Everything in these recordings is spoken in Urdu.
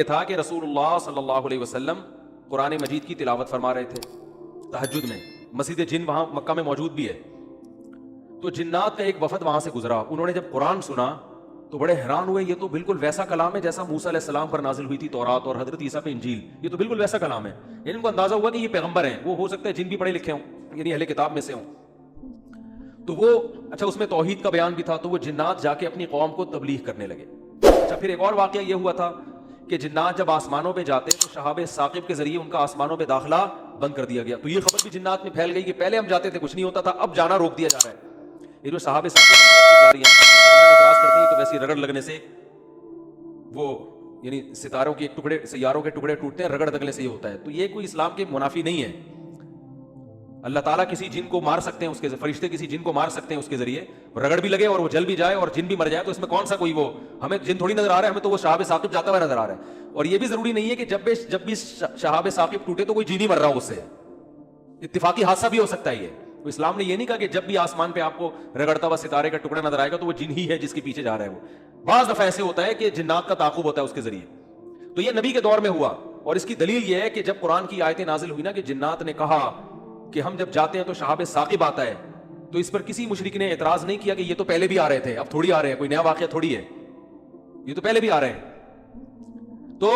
یہ تھا کہ رسول اللہ صلی اللہ علیہ وسلم قرآن مجید کی تلاوت فرما رہے تھے تہجد میں. مسجد جن وہاں مکہ میں موجود بھی ہے. تو جنات کا ایک وفد وہاں سے گزرا. انہوں نے جب قرآن سنا تو بڑے حیران ہوئے. یہ تو بالکل ویسا کلام ہے جیسا موسیٰ علیہ السلام پر نازل ہوئی تھی تورات اور حضرت عیسیٰ پہ انجیل. یہ تو بالکل ویسا کلام ہے. یعنی ان کو اندازہ ہوا کہ یہ پیغمبر ہیں. وہ ہو سکتا ہے جن بھی پڑھے لکھے ہوں, یعنی اہل کتاب میں سے ہوں. تو وہ اچھا اس میں توحید کا بیان بھی تھا. تو وہ جنات جا کے اپنی قوم کو تبلیغ کرنے لگے. اچھا پھر ایک اور واقعہ یہ ہوا تھا کہ جنات جب آسمانوں پہ جاتے تو شہاب ثاقب کے ذریعے ان کا آسمانوں پہ داخلہ بند کر دیا گیا. تو یہ خبر بھی جنات میں پھیل گئی کہ پہلے ہم جاتے تھے کچھ نہیں ہوتا تھا, اب جانا روک دیا جا رہا ہے. یہ جو صحاب ثاقب اعتراض کرتی ہیں تو ویسے رگڑ لگنے سے وہ یعنی ستاروں کے ٹکڑے سیاروں کے ٹکڑے ٹوٹتے ہیں, رگڑ لگنے سے یہ ہوتا ہے. تو یہ کوئی اسلام کے منافی نہیں ہے. اللہ تعالیٰ کسی جن کو مار سکتے ہیں, اس کے فرشتے کسی جن کو مار سکتے ہیں اس کے ذریعے, رگڑ بھی لگے اور وہ جل بھی جائے اور جن بھی مر جائے. تو اس میں کون سا کوئی وہ ہمیں جن تھوڑی نظر آ رہا ہے, ہمیں تو وہ شہاب ثاقب جاتا ہوا نظر آ رہا ہے. اور یہ بھی ضروری نہیں ہے کہ جب بھی شہاب ثاقب ٹوٹے تو کوئی جن ہی مر رہا ہو, اس سے اتفاقی حادثہ بھی ہو سکتا ہے. یہ تو اسلام نے یہ نہیں کہا کہ جب بھی آسمان پہ آپ کو رگڑتا ہوا ستارے کا ٹکڑا نظر آئے گا تو وہ جن ہی ہے جس کے پیچھے جا رہا ہے. وہ بعض دفعہ ایسے ہوتا ہے کہ جنات کا تعاقب ہوتا ہے اس کے ذریعے. تو یہ نبی کے دور میں ہوا. اور اس کی دلیل یہ ہے کہ جب قرآن کی آیتیں نازل ہوئی نا کہ جنات نے کہا کہ ہم جب جاتے ہیں تو شہاب ثاقب آتا ہے, تو اس پر کسی مشرک نے اعتراض نہیں کیا کہ یہ تو پہلے بھی آ رہے تھے, اب تھوڑی آ رہے ہیں, کوئی نیا واقعہ تھوڑی ہے, یہ تو پہلے بھی آ رہے ہیں. تو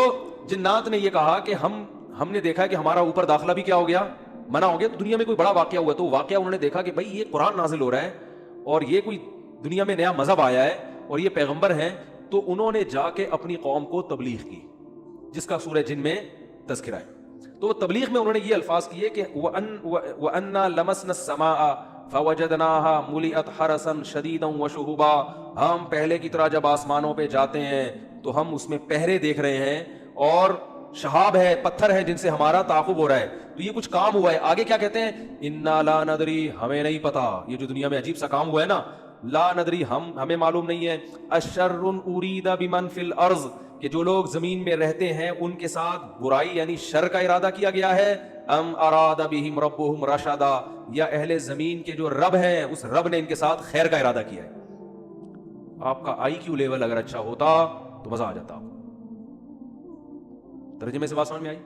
جنات نے یہ کہا کہ ہم نے دیکھا کہ ہمارا اوپر داخلہ بھی کیا ہو گیا, منع ہو گیا. تو دنیا میں کوئی بڑا واقعہ ہوا, تو واقعہ انہوں نے دیکھا کہ بھائی یہ قرآن نازل ہو رہا ہے اور یہ کوئی دنیا میں نیا مذہب آیا ہے اور یہ پیغمبر ہیں. تو انہوں نے جا کے اپنی قوم کو تبلیغ کی, جس کا سورہ جن میں تذکرہ ہے. تو تبلیغ میں انہوں نے یہ الفاظ کیے کہ وَأَنَّا لَمَسْنَا السَّمَاءَ فَوَجَدْنَاهَا مُلِئَتْ حَرَسًا شَدِيدًا وَشُهُبًا. ہم پہلے کی طرح جب آسمانوں پہ جاتے ہیں تو ہم اس میں پہرے دیکھ رہے ہیں اور شہاب ہے, پتھر ہے جن سے ہمارا تعاقب ہو رہا ہے. تو یہ کچھ کام ہوا ہے. آگے کیا کہتے ہیں, اِنَّا لَا نَدْرِي, ہمیں نہیں پتا. یہ جو دنیا میں عجیب سا کام ہوا ہے نا, لا ندری, ہمیں معلوم نہیں ہے. الشر ارید بمن فی الارض, کہ جو لوگ زمین میں رہتے ہیں ان کے ساتھ برائی یعنی شر کا ارادہ کیا گیا ہے. ام اراد بہم ربہم رشدا, یا اہل زمین کے جو رب ہیں اس رب نے ان کے ساتھ خیر کا ارادہ کیا ہے. آپ کا آئی کیو لیول اگر اچھا ہوتا تو مزہ آ جاتا. ترجمے سے بات سمجھ میں آئی؟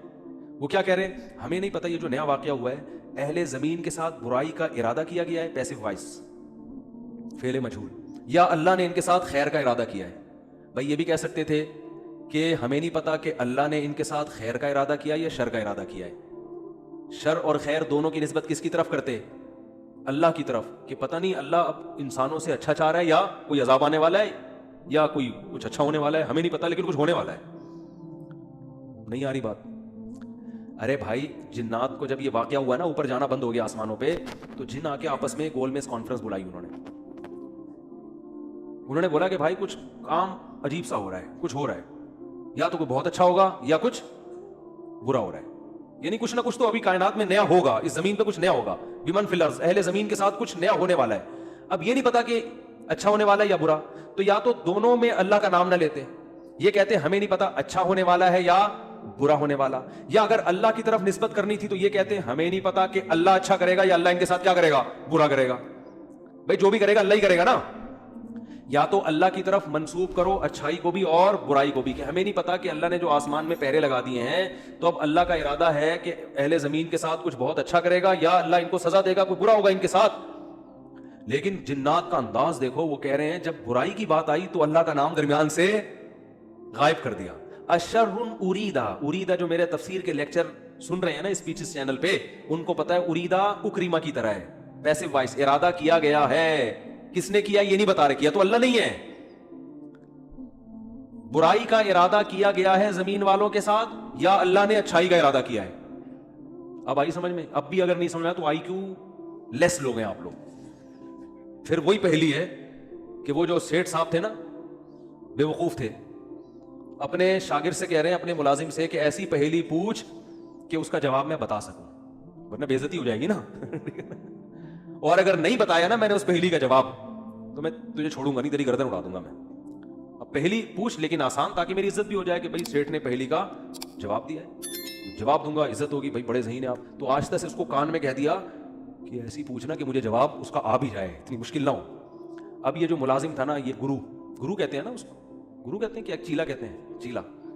وہ کیا کہہ رہے ہیں, ہمیں نہیں پتا یہ جو نیا واقعہ ہوا ہے, اہل زمین کے ساتھ برائی کا ارادہ کیا گیا ہے, پیسو وائس فعل مجہول, یا اللہ نے ان کے ساتھ خیر کا ارادہ کیا ہے. بھائی یہ بھی کہہ سکتے تھے کہ ہمیں نہیں پتا کہ اللہ نے ان کے ساتھ خیر کا ارادہ کیا یا شر کا ارادہ کیا ہے. شر اور خیر دونوں کی نسبت کس کی طرف کرتے, اللہ کی طرف, کہ پتہ نہیں اللہ اب انسانوں سے اچھا چاہ رہا ہے یا کوئی عذاب آنے والا ہے یا کوئی کچھ اچھا ہونے والا ہے, ہمیں نہیں پتا لیکن کچھ ہونے والا ہے. نہیں آ رہی بات؟ ارے بھائی جنات کو جب یہ واقعہ ہوا نا, اوپر جانا بند ہو گیا آسمانوں پہ, تو جن آ کے آپس میں گول میز کانفرنس بلائی. انہوں نے بولا کہ بھائی کچھ کام عجیب سا ہو رہا ہے, کچھ ہو رہا ہے, یا تو کوئی بہت اچھا ہوگا یا کچھ برا ہو رہا ہے. یعنی کچھ نہ کچھ تو ابھی کائنات میں نیا ہوگا, اس زمین پہ کچھ نیا ہوگا. بمن فی الارض, اہل زمین کے ساتھ کچھ نیا ہونے والا ہے. اب یہ نہیں پتا کہ اچھا ہونے والا ہے یا برا, تو یا تو دونوں میں اللہ کا نام نہ لیتے, یہ کہتے ہمیں نہیں پتا اچھا ہونے والا ہے یا برا ہونے والا. یا اگر اللہ کی طرف نسبت کرنی تھی تو یہ کہتے ہمیں نہیں پتا کہ اللہ اچھا کرے گا یا اللہ ان کے ساتھ کیا کرے گا, برا کرے گا. بھائی جو بھی کرے گا اللہ ہی کرے گا نا. یا تو اللہ کی طرف منسوب کرو اچھائی کو بھی اور برائی کو بھی, کہ ہمیں نہیں پتا کہ اللہ نے جو آسمان میں پہرے لگا دیے ہیں تو اب اللہ کا ارادہ ہے کہ اہل زمین کے ساتھ کچھ بہت اچھا کرے گا یا اللہ ان کو سزا دے گا, کوئی برا ہوگا ان کے ساتھ. لیکن جنات کا انداز دیکھو, وہ کہہ رہے ہیں جب برائی کی بات آئی تو اللہ کا نام درمیان سے غائب کر دیا. الشر اریدا, اریدا جو میرے تفسیر کے لیکچر سن رہے ہیں نا اسپیچز چینل پہ, ان کو پتا ہے اریدا اکریما کی طرح ہے, پیسو وائس, ارادہ کیا گیا ہے. کس نے کیا یہ نہیں بتا رہے, کیا تو اللہ نہیں ہے. برائی کا ارادہ کیا گیا ہے زمین والوں کے ساتھ یا اللہ نے اچھائی کا ارادہ کیا ہے. اب آئی سمجھ میں؟ اب بھی اگر نہیں سمجھا تو آئی کیو لیس لوگ ہیں آپ لوگ. پھر وہی پہلی ہے کہ وہ جو سیٹھ صاحب تھے نا, بے وقوف تھے, اپنے شاگرد سے کہہ رہے ہیں, اپنے ملازم سے, کہ ایسی پہلی پوچھ کہ اس کا جواب میں بتا سکوں, ورنہ بے عزتی ہو جائے گی نا. اور اگر نہیں بتایا نا میں نے اس پہلی کا جواب تو میں تجھے چھوڑوں گا نہیں, تیری گردن اڑا دوں گا میں. اب پہلی پوچھ لیکن آسان, تاکہ میری عزت بھی ہو جائے کہ بھائی سیٹھ نے پہلی کا جواب دیا ہے, جواب دوں گا, عزت ہوگی, بھائی بڑے ذہین ہیں آپ. تو آہستہ سے اس کو کان میں کہہ دیا کہ ایسی پوچھنا کہ مجھے جواب اس کا آ بھی جائے, اتنی مشکل نہ ہو. اب یہ جو ملازم تھا نا, یہ گرو کہتے ہیں نا اس کو, گرو کہتے ہیں کہ ایک چیلا کہتے ہیں, چیلا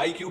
IQ।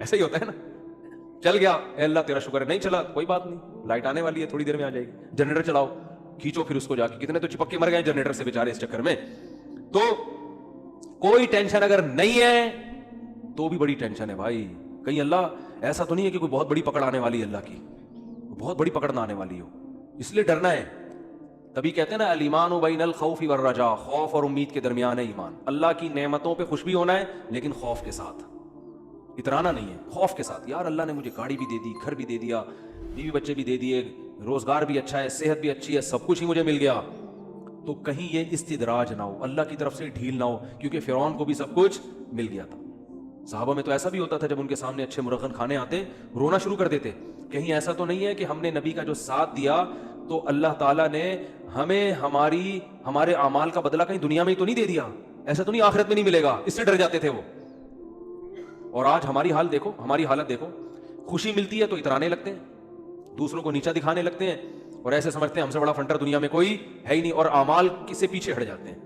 ایسا ہی ہوتا ہے نا, چل گیا اے اللہ تیرا شکر ہے, نہیں چلا کوئی بات نہیں, لائٹ آنے والی ہے تھوڑی دیر میں آ جائے گی, جنریٹر چلاؤ, کھینچو پھر اس کو جا کے, کتنے تو چپک کے مر گئے جنریٹر سے بیچارے اس چکر میں. تو کوئی ٹینشن اگر نہیں ہے تو بھی بڑی ٹینشن ہے بھائی. کہیں اللہ ایسا تو نہیں ہے کہ کوئی بہت بڑی پکڑ آنے والی ہے, اللہ کی بہت بڑی پکڑ نہ آنے والی ہو, اس لیے ڈرنا ہے. تبھی کہتے ہیں نا الایمان بین الخوف والرجاء, خوف اور امید کے درمیان ہے ایمان. اللہ کی نعمتوں پہ خوش بھی ہونا ہے لیکن خوف کے ساتھ, اترانا نہیں ہے, خوف کے ساتھ. یار اللہ نے مجھے گاڑی بھی دے دی, گھر بھی دے دیا, بیوی بچے بھی دے دیے, روزگار بھی اچھا ہے, صحت بھی اچھی ہے, سب کچھ ہی مجھے مل گیا, تو کہیں یہ استدراج نہ ہو, اللہ کی طرف سے ڈھیل نہ ہو, کیونکہ فرعون کو بھی سب کچھ مل گیا تھا. صحابہ میں تو ایسا بھی ہوتا تھا جب ان کے سامنے اچھے مرغن کھانے آتے رونا شروع کر دیتے. کہیں ایسا تو نہیں ہے کہ ہم نے نبی کا جو ساتھ دیا تو اللہ تعالیٰ نے ہمیں ہمارے اعمال کا بدلہ کہیں دنیا میں ہی تو نہیں دے دیا, ایسا تو نہیں آخرت میں نہیں ملے گا, اس سے ڈر جاتے تھے وہ. اور آج ہماری حال دیکھو, ہماری حالت دیکھو, خوشی ملتی ہے تو اترانے لگتے ہیں, دوسروں کو نیچا دکھانے لگتے ہیں, اور ایسے سمجھتے ہیں ہم سے بڑا فنٹر دنیا میں کوئی ہے ہی نہیں, اور اعمال کس سے پیچھے ہٹ جاتے ہیں.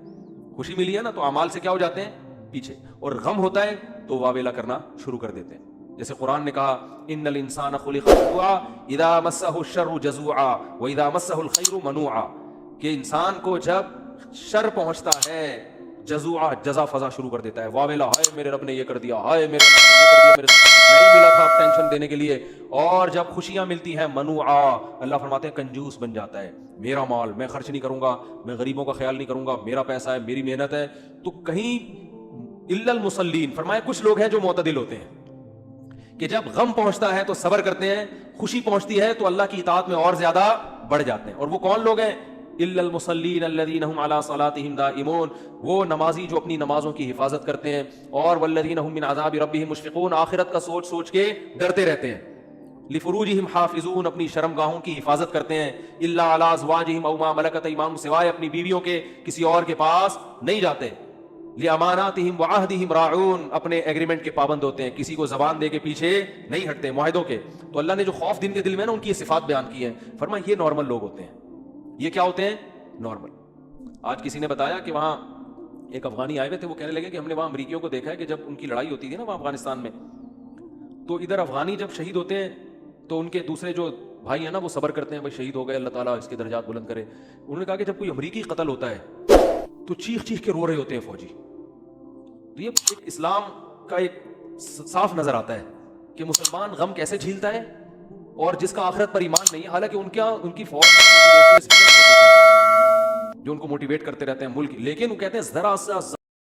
خوشی ملی ہے نا تو اعمال سے کیا ہو جاتے ہیں پیچھے, اور غم ہوتا ہے تو واویلا کرنا شروع کر دیتے ہیں. جیسے قرآن نے کہا ان الانسان خلق ہلوعا اذا مسہ الشر جزوعا واذا مسہ الخیر منوعا, کہ انسان کو جب شر پہنچتا ہے جزوعا, جزا فضا شروع کر دیتا ہے, واویلا, ہائے میرے رب نے یہ کر دیا, ہائے میرے رب نے یہ کر دیا, میرے نہیں ملا تھا ٹینشن دینے کے لیے. اور جب خوشیاں ملتی ہیں منوعا, اللہ فرماتے ہیں کنجوس بن جاتا ہے, میرا مال میں خرچ نہیں کروں گا, میں غریبوں کا خیال نہیں کروں گا, میرا پیسہ ہے, میری محنت ہے. تو کہیں الا المصلین, فرمایا کچھ لوگ ہیں جو معتدل ہوتے ہیں کہ جب غم پہنچتا ہے تو صبر کرتے ہیں, خوشی پہنچتی ہے تو اللہ کی اطاعت میں اور زیادہ بڑھ جاتے ہیں. اور وہ کون لوگ ہیں؟ الا المصلین الذین هم علی صلاتهم دائمون, وہ نمازی جو اپنی نمازوں کی حفاظت کرتے ہیں, اور والذین هم من عذاب ربهم مشفقون, آخرت کا سوچ سوچ کے ڈرتے رہتے ہیں. لفروجہم حافظون, اپنی شرمگاہوں کی حفاظت کرتے ہیں. الا علی ازواجہم او ما ملکت ایمانہم, سوائے اپنی بیویوں کے کسی اور کے پاس نہیں جاتے. لِأَمَانَاتِهِمْ وَعَهْدِهِمْ رَاعُونَ, اپنے ایگریمنٹ کے پابند ہوتے ہیں, کسی کو زبان دے کے پیچھے نہیں ہٹتے معاہدوں کے. تو اللہ نے جو خوف دن کے دل میں نا ان کی یہ صفات بیان کی ہے, فرمایا یہ نارمل لوگ ہوتے ہیں. یہ کیا ہوتے ہیں؟ نارمل. آج کسی نے بتایا کہ وہاں ایک افغانی آئے ہوئے تھے, وہ کہنے لگے کہ ہم نے وہاں امریکیوں کو دیکھا ہے کہ جب ان کی لڑائی ہوتی تھی نا وہاں افغانستان میں, تو ادھر افغانی جب شہید ہوتے ہیں تو ان کے دوسرے جو بھائی ہیں نا وہ صبر کرتے ہیں, بھائی شہید ہو گئے, اللہ تعالیٰ اس کے درجات بلند کرے. انہوں نے کہا کہ جب کوئی امریکی قتل ہوتا ہے تو چیخ چیخ کے رو رہے ہوتے ہیں فوجی. تو یہ ایک اسلام کا ایک صاف نظر آتا ہے کہ مسلمان غم کیسے جھیلتا ہے, اور جس کا آخرت پر ایمان نہیں ہے, حالانکہ ان کی فوج جو ان کو موٹیویٹ کرتے رہتے ہیں ملک, لیکن وہ کہتے ہیں ذرا سا